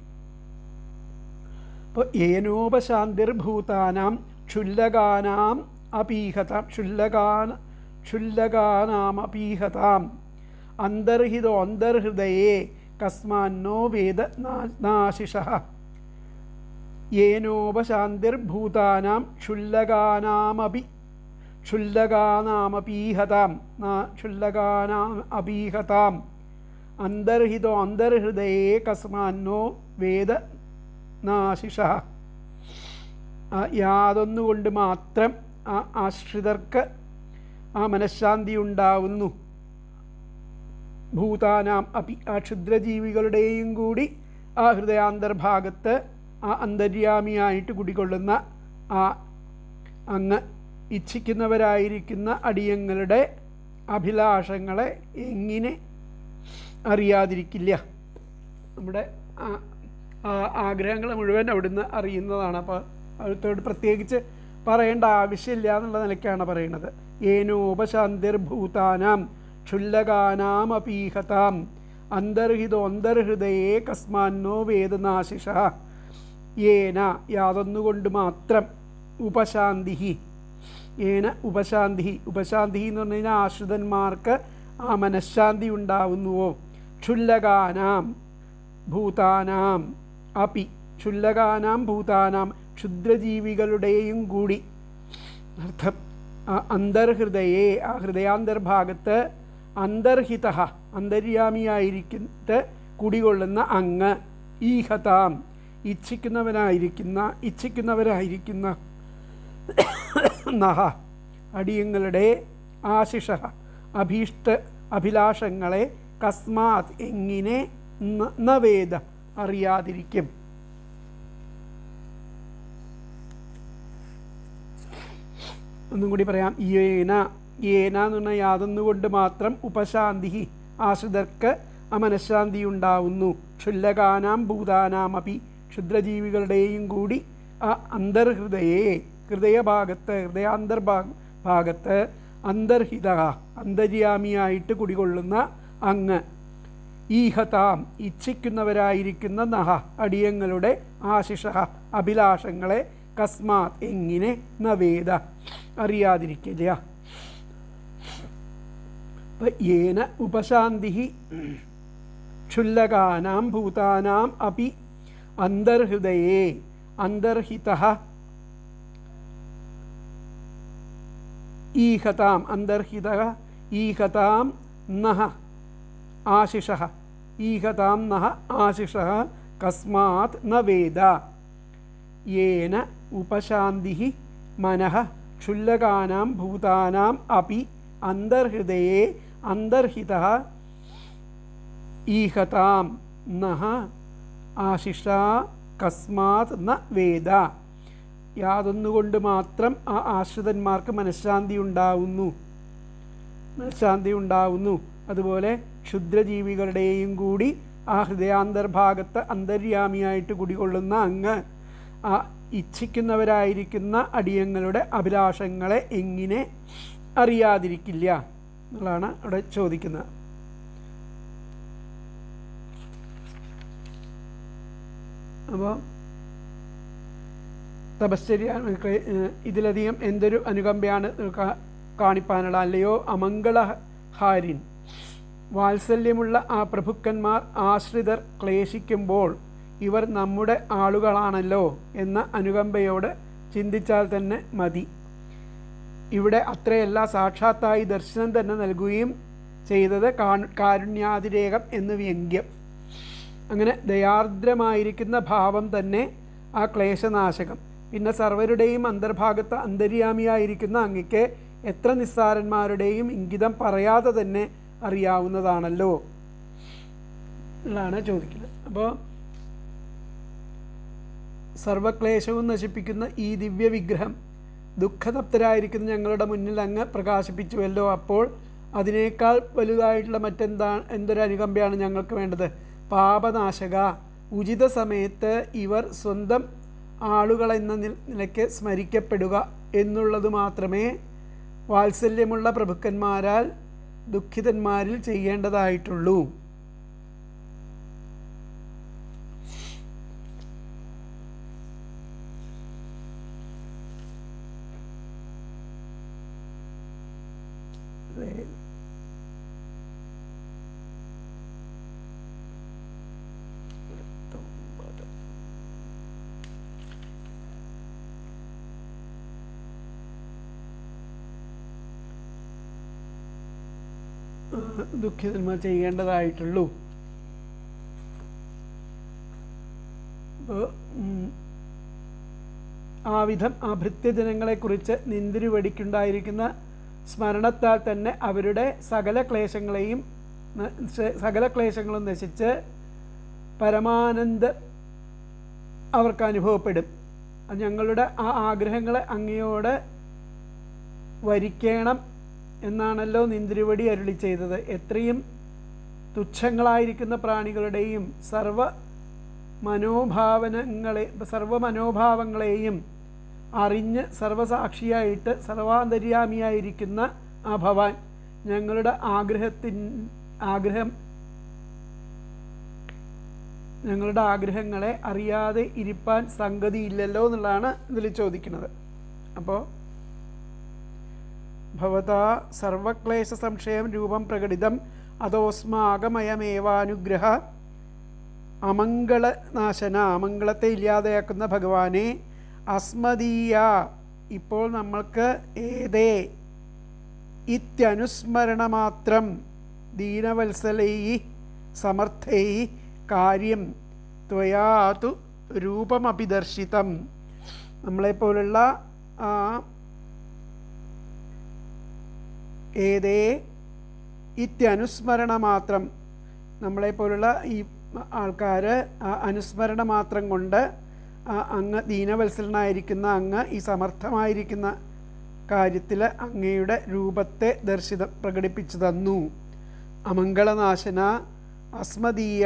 അപ്പോൾ ഏനോപശാന്തിർഭൂതാനാം ക്ഷുല്ലകാനാം അപീഹതാം ക്ഷുല്ലകാനാമപീഹതാം അന്തർഹൃദയേ കസ്മാന്നോ വേദ നാശിഷഃ. യേനോപശാന്തിർഭൂതാനാം ക്ഷുല്ലകാനാമപീഹതാം ക്ഷുല്ലകാനാമപീഹതാം അന്തർഹൃദയേ കസ്മാന്നോ വേദ നാശിഷഃ. യാതൊന്നുകൊണ്ട് മാത്രം ആ ആശ്രിതർക്ക് ആ മനഃശാന്തി ഉണ്ടാവുന്നു. ഭൂതാനാം അപി, ആ ക്ഷുദ്രജീവികളുടെയും കൂടി ആ ഹൃദയാന്തർഭാഗത്ത് ആ അന്തര്യാമിയായിട്ട് കുടികൊള്ളുന്ന ആ അങ്ങ് ഇച്ഛിക്കുന്നവരായിരിക്കുന്ന അടിയങ്ങളുടെ അഭിലാഷങ്ങളെ എങ്ങനെ അറിയാതിരിക്കില്ല? നമ്മുടെ ആഗ്രഹങ്ങൾ മുഴുവൻ അവിടുന്ന് അറിയുന്നതാണ്. അപ്പോൾ അവിടുത്തോട് പ്രത്യേകിച്ച് പറയേണ്ട ആവശ്യമില്ല എന്നുള്ള നിലയ്ക്കാണ് പറയുന്നത്. ഏനോപശാന്തിർഭൂതാനാം ക്ഷുല്ലകാനാമപീഹതാം അന്തർഹിതോന്തർഹൃദയേ കസ്മാന്നോ വേദനാശിഷ യേന യാതൊന്നുകൊണ്ട് മാത്രം ഉപശാന്തി ഏന ഉപശാന്തി ഉപശാന്തി എന്ന് പറഞ്ഞു കഴിഞ്ഞാൽ ആശ്രിതന്മാർക്ക് ആ മനഃശാന്തി ഉണ്ടാവുന്നുവോ ക്ഷുല്ലകാനാം ഭൂതാനാം അപി ക്ഷുല്ലകാനാം ഭൂതാനാം ക്ഷുദ്രജീവികളുടെയും കൂടി അർത്ഥം അന്തർഹൃദയേ ആ ഹൃദയാന്തർഭാഗത്ത് അന്തർഹിത അന്തര്യാമിയായിരിക്കുന്നത് കുടികൊള്ളുന്ന അങ്ങ് ഈഹതാം ഇച്ഛിക്കുന്നവരായിരിക്കുന്ന നഹ അടിയങ്ങളുടെ ആശിഷ അഭിലാഷങ്ങളെ കസ്മാത് എങ്ങനെ നവേദ അറിയാതിരിക്കും. ഒന്നും കൂടി പറയാം. യേന എന്ന് പറഞ്ഞാൽ യാതൊന്നുകൊണ്ട് മാത്രം ഉപശാന്തി ആശ്രിതർക്ക് അമനഃശാന്തി ഉണ്ടാവുന്നു. ക്ഷുല്ലകാനാം ഭൂതാനാമപി ക്ഷുദ്രജീവികളുടെയും കൂടി ആ അന്തർഹൃദയേ ഹൃദയാന്തർഭാഗത്ത് അന്തർഹിത അന്തര്യാമിയായിട്ട് കുടികൊള്ളുന്ന അങ്ങ് ഈഹതാം ഇച്ഛിക്കുന്നവരായിരിക്കുന്ന നഹ അടിയങ്ങളുടെ ആശിഷ അഭിലാഷങ്ങളെ കസ്മാത് എങ്ങനെ നവേദ അറിയാതിരിക്കില്ല. യേന ഉപശാന്തി ക്ഷുല്ലകാനാം ഭൂതാനാം അപി അന്തർഹൃദയേ അന്തർഹിതഃ ഈഹതാം അന്തർഹിതഃ ഈഹതാം നഹ ആശിഷഃ ഈഹതാം നഹ ആശിഷഃ കസ്മാത് ന വേദ യേന ഉപശാന്തി മനഃ ക്ഷുല്ലകാനാം ഭൂതാനാം അപി അന്തർഹൃദയേ അന്തർഹിതഃ ഈഹതാം നഹ ആശിഷ കസ്മാത് ന വേദ യാതൊന്നുകൊണ്ട് മാത്രം ആ ആശ്രിതന്മാർക്ക് മനഃശാന്തി ഉണ്ടാവുന്നു. അതുപോലെ ക്ഷുദ്രജീവികളുടെയും കൂടി ആ ഹൃദയാന്തർഭാഗത്ത് അന്തര്യാമിയായിട്ട് കുടികൊള്ളുന്ന അങ്ങ് ആ ഇച്ഛിക്കുന്നവരായിരിക്കുന്ന അടിയങ്ങളുടെ അഭിലാഷങ്ങളെ എങ്ങനെ അറിയാതിരിക്കില്ല എന്നുള്ളതാണ് അവിടെ ചോദിക്കുന്നത്. അപ്പോൾ തപശ്ചര്യ ഇതിലധികം എന്തൊരു അനുകമ്പയാണ് കാണിപ്പാനുള്ള. അല്ലയോ അമംഗളഹാരിൻ, വാത്സല്യമുള്ള ആ പ്രഭുക്കന്മാർ ആശ്രിതർ ക്ലേശിക്കുമ്പോൾ ഇവർ നമ്മുടെ ആളുകളാണല്ലോ എന്ന അനുകമ്പയോട് ചിന്തിച്ചാൽ തന്നെ മതി. ഇവിടെ അത്രയല്ല, സാക്ഷാത്തായി ദർശനം തന്നെ നൽകുകയും ചെയ്തത് കാരുണ്യാതിരേകം എന്ന് വ്യംഗ്യം. അങ്ങനെ ദയാർദ്രമായിരിക്കുന്ന ഭാവം തന്നെ ആ ക്ലേശനാശകം. പിന്നെ സർവരുടെയും അന്തർഭാഗത്ത് അന്തര്യാമിയായിരിക്കുന്ന അങ്ങയ്ക്ക് എത്ര നിസ്സാരന്മാരുടെയും ഇംഗിതം പറയാതെ തന്നെ അറിയാവുന്നതാണല്ലോ എന്നാണ് ചോദിക്കുന്നത്. അപ്പോൾ സർവക്ലേശവും നശിപ്പിക്കുന്ന ഈ ദിവ്യവിഗ്രഹം ദുഃഖതപ്തരായിരിക്കുന്ന ഞങ്ങളുടെ മുന്നിൽ അങ്ങ് പ്രകാശിപ്പിച്ചുവല്ലോ. അപ്പോൾ അതിനേക്കാൾ വലുതായിട്ടുള്ള എന്തൊരു അനുകമ്പയാണ് ഞങ്ങൾക്ക് വേണ്ടത്? പാപനാശക, ഉചിത സമയത്ത് ഇവർ സ്വന്തം ആളുകളെന്ന നിലയ്ക്ക് സ്മരിക്കപ്പെടുക എന്നുള്ളത് മാത്രമേ വാത്സല്യമുള്ള പ്രഭുക്കന്മാരാൽ ദുഃഖിതന്മാരിൽ ചെയ്യേണ്ടതായിട്ടുള്ളൂ. ദുഃഖിതന്മാർ ചെയ്യേണ്ടതായിട്ടുള്ളൂ. അപ്പോൾ ആ വിധം ആ ഭൃത്യജനങ്ങളെക്കുറിച്ച് നിന്തിരുവടിക്കുണ്ടായിരിക്കുന്ന സ്മരണത്താൽ തന്നെ അവരുടെ സകല ക്ലേശങ്ങളും നശിച്ച് പരമാനന്ദം അവർക്ക് അനുഭവപ്പെടും. ഞങ്ങളുടെ ആ ആഗ്രഹങ്ങളെ അങ്ങയോട് വരിക്കണം എന്നാണല്ലോ നിന്തിരുവടി അരുളി ചെയ്തത്. എത്രയും തുച്ഛങ്ങളായിരിക്കുന്ന പ്രാണികളുടെയും സർവമനോഭാവങ്ങളെയും അറിഞ്ഞ് സർവസാക്ഷിയായിട്ട് സർവാന്തര്യാമിയായിരിക്കുന്ന ആ ഭവാൻ ഞങ്ങളുടെ ആഗ്രഹങ്ങളെ അറിയാതെ ഇരിപ്പാൻ സംഗതിയില്ലല്ലോ എന്നുള്ളതാണ് ഇതിൽ ചോദിക്കുന്നത്. അപ്പോൾ ഭവതാ സർവക്ലേശ സംശയം രൂപം പ്രകടിതം അതോസ്മാകമയമേവാനുഗ്രഹ അമംഗളനാശന, അമംഗളത്തെ ഇല്ലാതെയാക്കുന്ന ഭഗവാനെ അസ്മദീയ ഇപ്പോൾ നമ്മൾക്ക് ഏതേ ഇത്യനുസ്മരണമാത്രം ദീനവത്സലൈ സമർത്ഥൈ കാര്യം ത്വയാതു രൂപമഭിദർശിതം. നമ്മളെപ്പോലുള്ള ഏതേ ഇത്യനുസ്മരണ മാത്രം, നമ്മളെപ്പോലുള്ള ഈ ആൾക്കാർ അനുസ്മരണ മാത്രം കൊണ്ട് അങ്ങ് ദീനവത്സലനായിരിക്കുന്ന അങ്ങ് ഈ സമർത്ഥമായിരിക്കുന്ന കാര്യത്തിൽ അങ്ങയുടെ രൂപത്തെ പ്രകടിപ്പിച്ചു തന്നു. അമംഗളനാശന അസ്മദീയ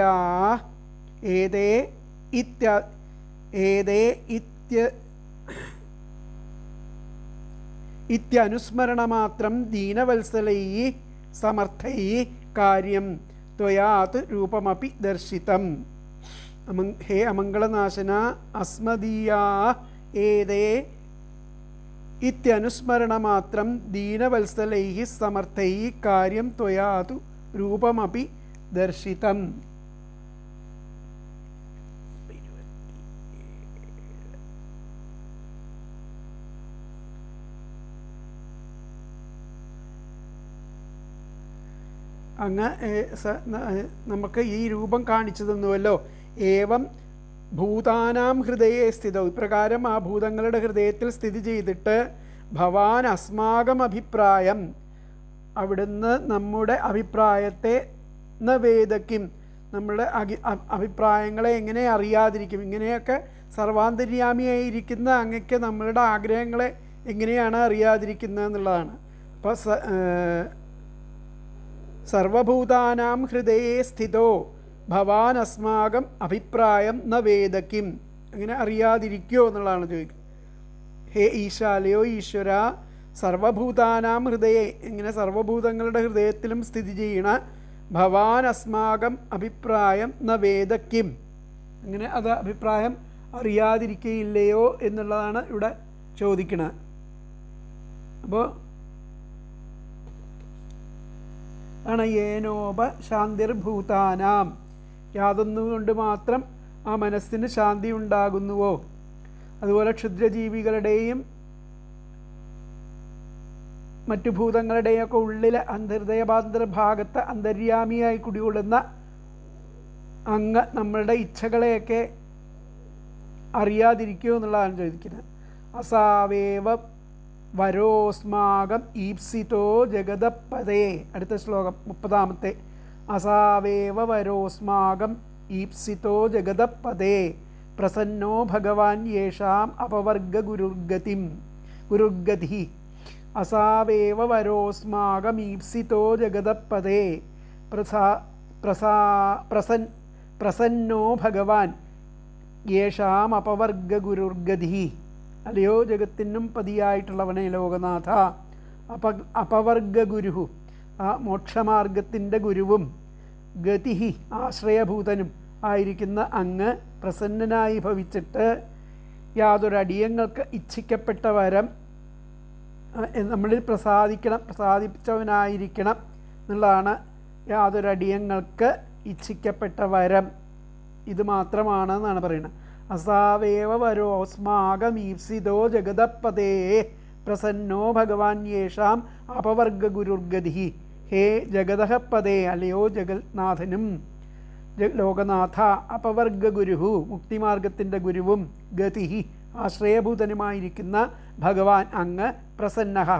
ഏതേ ഇത്യനുസ്മരണമാത്രം ദീനവത്സലൈ സമർത്ഥൈ കാര്യം ത്വയാത് രൂപമപി ദർശിതം. ഹേ അമംഗളനാശന അസ്മദീയാ ഏതേ ഇത്യനുസ്മരണമാത്രം ദീനവത്സലൈ സമർത്ഥൈ കാര്യം ത്വയാതു രൂപമപി ദർശിതം. അങ്ങ് നമുക്ക് ഈ രൂപം കാണിച്ചു തന്നുവല്ലോ. ഏവം ഭൂതാനാം ഹൃദയേ സ്ഥിതോ, ഇപ്രകാരം ആ ഭൂതങ്ങളുടെ ഹൃദയത്തിൽ സ്ഥിതി ചെയ്തിട്ട് ഭവാൻ അസ്മാകം അഭിപ്രായം, അവിടുന്ന് നമ്മുടെ അഭിപ്രായത്തെ ന വേദക്കും, നമ്മളുടെ അഭിപ്രായങ്ങളെ എങ്ങനെ അറിയാതിരിക്കും? ഇങ്ങനെയൊക്കെ സർവാന്തര്യാമിയായിരിക്കുന്ന അങ്ങക്ക് നമ്മളുടെ ആഗ്രഹങ്ങളെ എങ്ങനെയാണ് അറിയാതിരിക്കുന്നത് എന്നുള്ളതാണ്. അപ്പോൾ സർവഭൂതാനാം ഹൃദയേ സ്ഥിതോ ഭവാൻ അസ്മാകം അഭിപ്രായം ന വേദക്കും, അങ്ങനെ അറിയാതിരിക്കുമോ എന്നുള്ളതാണ് ചോദിക്കുന്നത്. ഹേ ഈശാലയോ ഈശ്വര, സർവഭൂതാനാം ഹൃദയെ, എങ്ങനെ സർവഭൂതങ്ങളുടെ ഹൃദയത്തിലും സ്ഥിതി ചെയ്യണ ഭവാൻ അസ്മാകം അഭിപ്രായം ന വേദക്കും, അങ്ങനെ അത് അഭിപ്രായം അറിയാതിരിക്കുകയില്ലയോ എന്നുള്ളതാണ് ഇവിടെ ചോദിക്കുന്നത്. അപ്പോൾ ആണ് ഏനോപ ശാന്തിർഭൂതാനാം, യാതൊന്നുകൊണ്ട് മാത്രം ആ മനസ്സിന് ശാന്തി ഉണ്ടാകുന്നുവോ, അതുപോലെ ക്ഷുദ്രജീവികളുടെയും മറ്റു ഭൂതങ്ങളുടെയൊക്കെ ഉള്ളിലെ ഹൃദയഭാഗത്ത് അന്തര്യാമിയായി കുടികൊള്ളുന്ന അങ്ങ് നമ്മളുടെ ഇച്ഛകളെയൊക്കെ അറിയാതിരിക്കുമോ എന്നുള്ളതാണ് ചോദിക്കുന്നത്. അസാവേവ വരോസ്മാകം ഈപ്സിതോ ജഗതപദേ, അടുത്ത ശ്ലോകം 30. അസാവേവ വരോസ്മാകം ഈപ്സിതോ ജഗതപദേ പ്രസന്നോ ഭഗവാൻ യേഷാം അപവർഗ ഗുരുർഗതി. അസാവേവ വരോസ്മാകം ഈപ്സിതോ ജഗതപദേ പ്രസന്നോ ഭഗവാൻ യേഷാം അപവർഗ ഗുരുർഗതി. അല്ലയോ ജഗത്തിനും പതിയായിട്ടുള്ളവനെ ലോകനാഥ, അപവർഗ ഗുരു, ആ മോക്ഷമാർഗത്തിൻ്റെ ഗുരുവും ഗതിഹി ആശ്രയഭൂതനും ആയിരിക്കുന്ന അങ്ങ് പ്രസന്നനായി ഭവിച്ചിട്ട് യാതൊരടിയങ്ങൾക്ക് ഇച്ഛിക്കപ്പെട്ട വരം നമ്മളിൽ പ്രസാദിച്ചവനായിരിക്കണം എന്നുള്ളതാണ്. യാതൊരടിയങ്ങൾക്ക് ഇച്ഛിക്കപ്പെട്ട വരം ഇത് മാത്രമാണെന്നാണ് പറയുന്നത്. അസാവേവ വരോസ്മാകമീപ്സിതോ ജഗതപദേ പ്രസന്നോ ഭഗവാൻ യേഷാം അപവർഗ ഗുരുർഗതി. ഹേ ജഗതപദേ, അല്ലയോ ജഗന്നാഥനും ലോകനാഥ, അപവർഗ ഗുരു, മുക്തിമാർഗത്തിൻ്റെ ഗുരുവും ഗതി ആശ്രയഭൂതനുമായിരിക്കുന്ന ഭഗവാൻ അങ്ങ് പ്രസന്നഹ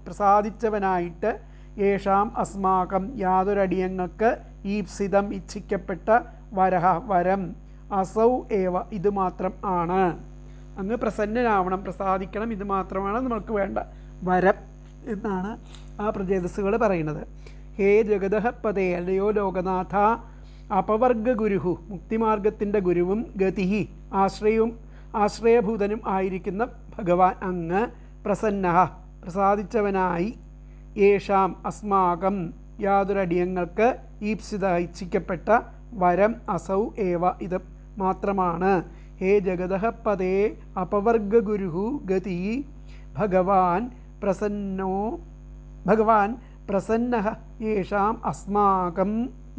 പ്രസാദിച്ചവനായിട്ട് യേഷാം അസ്മാകം യാതൊരടിയങ്ങൾക്ക് ഈപ്സിതം ഇച്ഛിക്കപ്പെട്ട വരഹ വരം അസൗ ഏവ ഇത് മാത്രം ആണ്. അങ്ങ് പ്രസന്നനാവണം, പ്രസാദിക്കണം, ഇത് മാത്രമാണ് നമ്മൾക്ക് വേണ്ട വരം എന്നാണ് ആ പ്രചേതസ്സുകൾ പറയുന്നത്. ഹേ ജഗതപദേ, അല്ലയോ ലോകനാഥ, അപവർഗ ഗുരു, മുക്തിമാർഗത്തിൻ്റെ ഗുരുവും ഗതിഹി ആശ്രയഭൂതനും ആയിരിക്കുന്ന ഭഗവാൻ അങ്ങ് പ്രസന്ന പ്രസാദിച്ചവനായി യേഷാം അസ്മാകം യാതൊരടിയങ്ങൾക്ക് ഈപ്സിത ഇച്ഛിക്കപ്പെട്ട വരം അസൗ ഏവ ഇത് മാത്രമാണ്. ഹേ ജഗതഃ പദേ അപവർഗഗുരു ഗതി ഭഗവാൻ പ്രസന്നഃ യേഷാം അസ്മാകം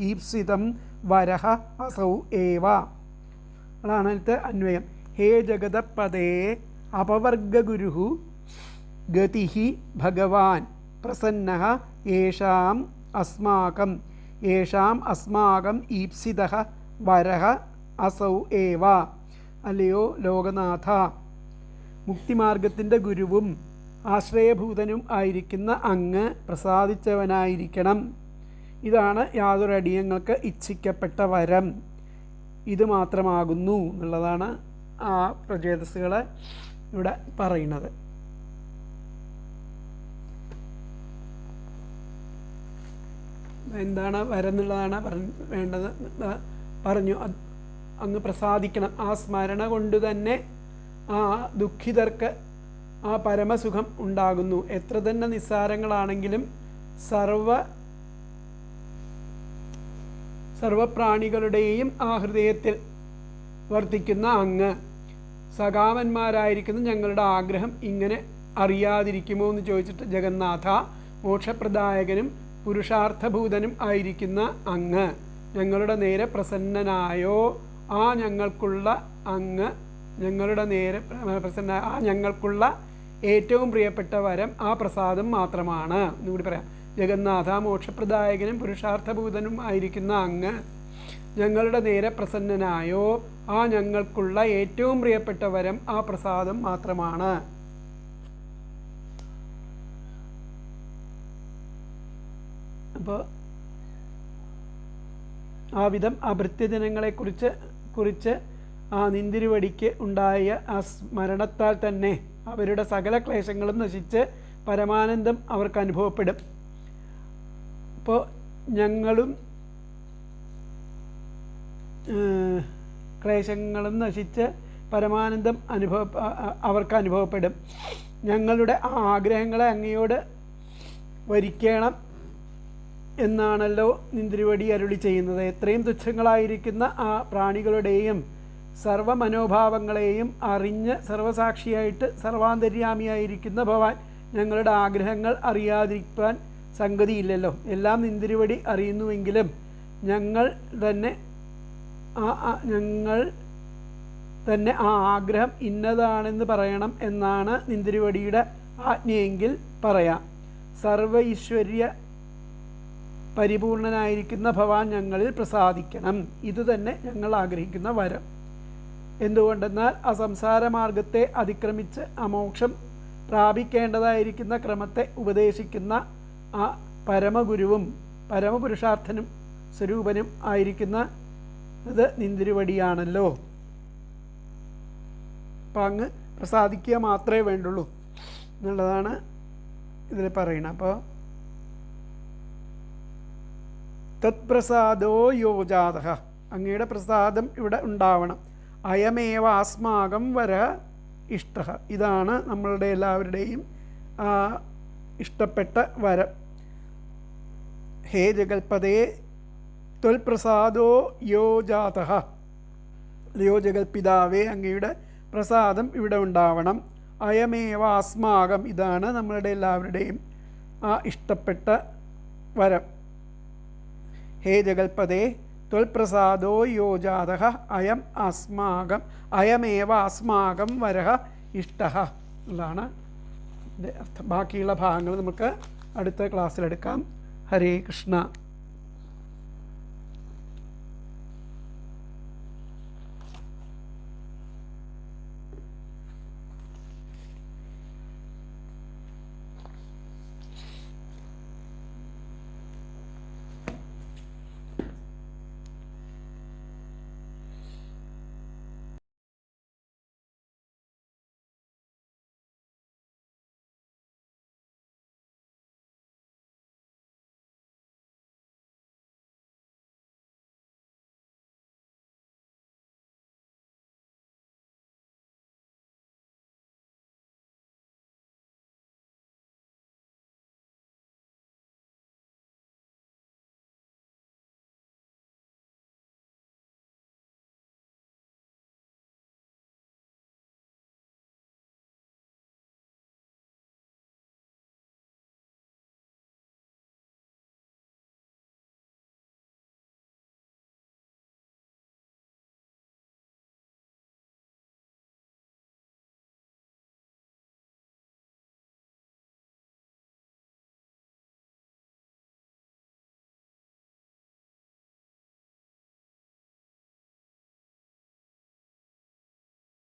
ഈപ്സിതം വരഃ അസൗ ഏവ. അതാണ് അതിലത്തെ അന്വയം. ഹേ ജഗതപദേ അപവർഗഗുരു ഗതിഃ ഭഗവാൻ പ്രസന്നഃ യേഷാം അസ്മാകം ഈപ്സിതഃ വരഃ അസൗ ഏവ. അല്ലയോ ലോകനാഥ, മുക്തിമാർഗത്തിൻ്റെ ഗുരുവും ആശ്രയഭൂതനും ആയിരിക്കുന്ന അങ്ങ് പ്രസാദിച്ചവനായിരിക്കണം. ഇതാണ് യാതൊരടിയങ്ങൾക്ക് ഇച്ഛിക്കപ്പെട്ട വരം, ഇത് മാത്രമാകുന്നു എന്നുള്ളതാണ് ആ പ്രചേതസ്സുകൾ ഇവിടെ പറയുന്നത്. എന്താണ് വരം എന്നുള്ളതാണ് വേണ്ടത് പറഞ്ഞു. അങ്ങ് പ്രസാദിക്കണം. ആ സ്മരണ കൊണ്ട് തന്നെ ആ ദുഃഖിതർക്ക് ആ പരമസുഖം ഉണ്ടാകുന്നു. എത്ര തന്നെ നിസ്സാരങ്ങളാണെങ്കിലും സർവപ്രാണികളുടെയും ആ ഹൃദയത്തിൽ വർത്തിക്കുന്ന അങ്ങ് സഖാവന്മാരായിരിക്കുന്ന ഞങ്ങളുടെ ആഗ്രഹം ഇങ്ങനെ അറിയാതിരിക്കുമോ എന്ന് ചോദിച്ചിട്ട്, ജഗന്നാഥ, മോക്ഷപ്രദായകനും പുരുഷാർത്ഥഭൂതനും ആയിരിക്കുന്ന അങ്ങ് ഞങ്ങളുടെ നേരെ പ്രസന്നനായോ? ആ ഞങ്ങൾക്കുള്ള അങ്ങ് ഞങ്ങളുടെ നേരെ ഞങ്ങൾക്കുള്ള ഏറ്റവും പ്രിയപ്പെട്ട വരം ആ പ്രസാദം മാത്രമാണ്. എന്നുകൂടി പറയാം. ജഗന്നാഥ, മോക്ഷപ്രദായകനും പുരുഷാർത്ഥഭൂതനും ആയിരിക്കുന്ന അങ്ങ് ഞങ്ങളുടെ നേരെ പ്രസന്നനായോ? ആ ഞങ്ങൾക്കുള്ള ഏറ്റവും പ്രിയപ്പെട്ട വരം ആ പ്രസാദം മാത്രമാണ്. അപ്പോൾ ആ വിധം ആ ഭൃത്യജനങ്ങളെക്കുറിച്ച് ആ നിന്തിരുവടിക്ക് ഉണ്ടായ ആ സ്മരണത്താൽ തന്നെ അവരുടെ സകല ക്ലേശങ്ങളും നശിച്ച് പരമാനന്ദം അവർക്ക് അനുഭവപ്പെടും. അപ്പോൾ ഞങ്ങളും ക്ലേശങ്ങളും നശിച്ച് പരമാനന്ദം അവർക്ക് അനുഭവപ്പെടും. ഞങ്ങളുടെ ആ ആഗ്രഹങ്ങളെ അങ്ങയോട് വരിക്കണം എന്നാണല്ലോ നിന്തിരുവടി അരുളി ചെയ്യുന്നത്. എത്രയും തുച്ഛങ്ങളായിരിക്കുന്ന ആ പ്രാണികളുടെയും സർവമനോഭാവങ്ങളെയും അറിഞ്ഞ് സർവസാക്ഷിയായിട്ട് സർവാന്തര്യാമിയായിരിക്കുന്ന ഭഗവാൻ ഞങ്ങളുടെ ആഗ്രഹങ്ങൾ അറിയാതിരിക്കാൻ സംഗതിയില്ലല്ലോ. എല്ലാം നിന്തിരുവടി അറിയുന്നുവെങ്കിലും ഞങ്ങൾ തന്നെ ആ ആഗ്രഹം ഇന്നതാണെന്ന് പറയണം എന്നാണ് നിന്തിരുവടിയുടെ ആജ്ഞയെങ്കിൽ പറയാം. സർവ ഈശ്വര്യ പരിപൂർണനായിരിക്കുന്ന ഭഗവാൻ ഞങ്ങളിൽ പ്രസാദിക്കണം. ഇതുതന്നെ ഞങ്ങൾ ആഗ്രഹിക്കുന്ന വരം. എന്തുകൊണ്ടെന്നാൽ ആ സംസാരമാർഗത്തെ അതിക്രമിച്ച് അമോക്ഷം പ്രാപിക്കേണ്ടതായിരിക്കുന്ന ക്രമത്തെ ഉപദേശിക്കുന്ന ആ പരമഗുരുവും പരമപുരുഷാർത്ഥനും സ്വരൂപനും ആയിരിക്കുന്ന ഇത് നിന്തിരുവടിയാണല്ലോ. അപ്പം അങ്ങ് പ്രസാദിക്കുക മാത്രമേ വേണ്ടുള്ളൂ എന്നുള്ളതാണ് ഇതിൽ പറയുന്നത്. അപ്പോൾ തത്പ്രസാദോ യോജാത, അങ്ങയുടെ പ്രസാദം ഇവിടെ ഉണ്ടാവണം. അയമേവ ആസ്മാകം വര ഇഷ്ട, ഇതാണ് നമ്മളുടെ എല്ലാവരുടെയും ഇഷ്ടപ്പെട്ട വരം. ഹേ ജഗൽപദേ ത്വൽപ്രസാദോ യോജാത, യോ ജഗൽപിതാവേ, അങ്ങയുടെ പ്രസാദം ഇവിടെ ഉണ്ടാവണം. അയമേവ ആസ്മാകം, ഇതാണ് നമ്മളുടെ എല്ലാവരുടെയും ഇഷ്ടപ്പെട്ട വരം. ഹേ ജഗൽപദേ ത്വൽപ്രസാദോ യോജാത അയമേവ അസ്മാകം വരഃ ഇഷ്ടഃ എന്നാണ് അർത്ഥം. ബാക്കിയുള്ള ഭാഗങ്ങൾ നമുക്ക് അടുത്ത ക്ലാസ്സിലെടുക്കാം. ഹരേ കൃഷ്ണ.